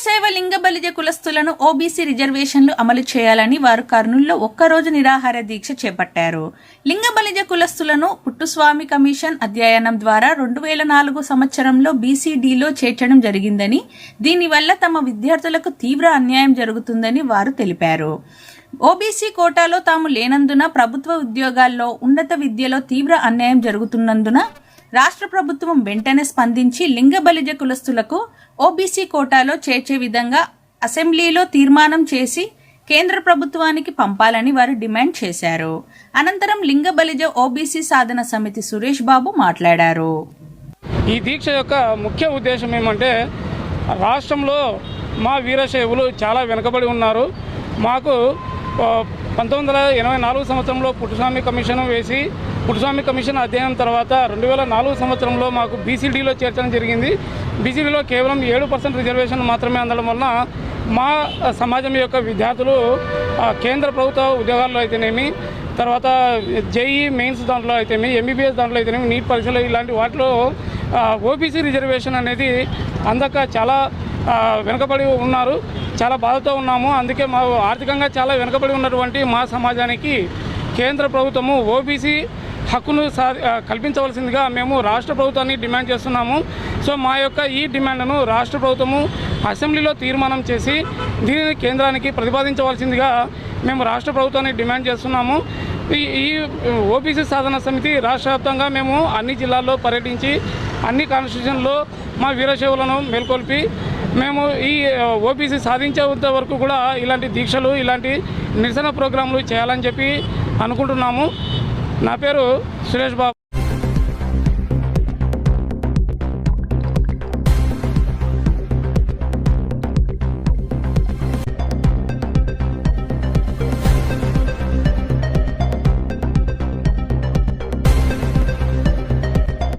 వీరశైవ లింగ బలిజ కులస్తులను ఓబీసీ రిజర్వేషన్లు అమలు చేయాలని వారు కర్నూలులో ఒక్కరోజు నిరాహార దీక్ష చేపట్టారు. లింగ బలిజ కులస్తులను పుట్టుస్వామి కమిషన్ అధ్యయనం ద్వారా 2004 సంవత్సరంలో బీసీడీలో చేర్చడం జరిగిందని, దీనివల్ల తమ విద్యార్థులకు తీవ్ర అన్యాయం జరుగుతుందని వారు తెలిపారు. ఓబీసీ కోటాలో తాము లేనందున ప్రభుత్వ ఉద్యోగాల్లో, ఉన్నత విద్యలో తీవ్ర అన్యాయం జరుగుతున్నందున రాష్ట్ర ప్రభుత్వం వెంటనే స్పందించి లింగ బలిజ కులస్తులకు ఓబీసీ కోటాలో చేర్చే విధంగా అసెంబ్లీలో తీర్మానం చేసి కేంద్ర ప్రభుత్వానికి పంపాలని వారు డిమాండ్ చేశారు. అనంతరం లింగ బలిజ ఓబీసీ సాధన సమితి సురేష్ బాబు మాట్లాడారు. ఈ దీక్ష యొక్క ముఖ్య ఉద్దేశం ఏమంటే, రాష్ట్రంలో మా వీరశైవులు చాలా వెనుకబడి ఉన్నారు. మాకు 1984 సంవత్సరంలో పుట్టుస్వామి కమిషన్ వేసి, పుట్టుస్వామి కమిషన్ అధ్యయనం తర్వాత 2004 సంవత్సరంలో మాకు బీసీడీలో చేర్చడం జరిగింది. బీసీడీలో కేవలం 7% రిజర్వేషన్ మాత్రమే అందడం వలన మా సమాజం యొక్క విద్యార్థులు కేంద్ర ప్రభుత్వ ఉద్యోగాల్లో అయితేనేమి, తర్వాత జేఈ మెయిన్స్ దాంట్లో అయితేనేమి, ఎంబీబీఎస్ దాంట్లో అయితేనేమి, నీట్ పరీక్షలు ఇలాంటి వాటిలో ఓబీసీ రిజర్వేషన్ అనేది అందక చాలా వెనుకబడి ఉన్నారు. చాలా బాధతో ఉన్నాము. అందుకే మా ఆర్థికంగా చాలా వెనుకబడి ఉన్నటువంటి మా సమాజానికి కేంద్ర ప్రభుత్వము ఓబీసీ హక్కును కల్పించవలసిందిగా మేము రాష్ట్ర ప్రభుత్వాన్ని డిమాండ్ చేస్తున్నాము. సో మా యొక్క ఈ డిమాండ్ను రాష్ట్ర ప్రభుత్వము అసెంబ్లీలో తీర్మానం చేసి దీనిని కేంద్రానికి ప్రతిపాదించవలసిందిగా మేము రాష్ట్ర ప్రభుత్వాన్ని డిమాండ్ చేస్తున్నాము. ఈ ఓబీసీ సాధన సమితి రాష్ట్ర వ్యాప్తంగా మేము అన్ని జిల్లాల్లో పర్యటించి అన్ని కాన్స్టిట్యూషన్లో మా వీరశైవులను మేల్కొల్పి మేము ఈ ఓబీసీ సాధించేంత వరకు కూడా ఇలాంటి దీక్షలు, ఇలాంటి నిరసన ప్రోగ్రాంలు చేయాలని చెప్పి అనుకుంటున్నాము. నా పేరు సురేష్ బాబు.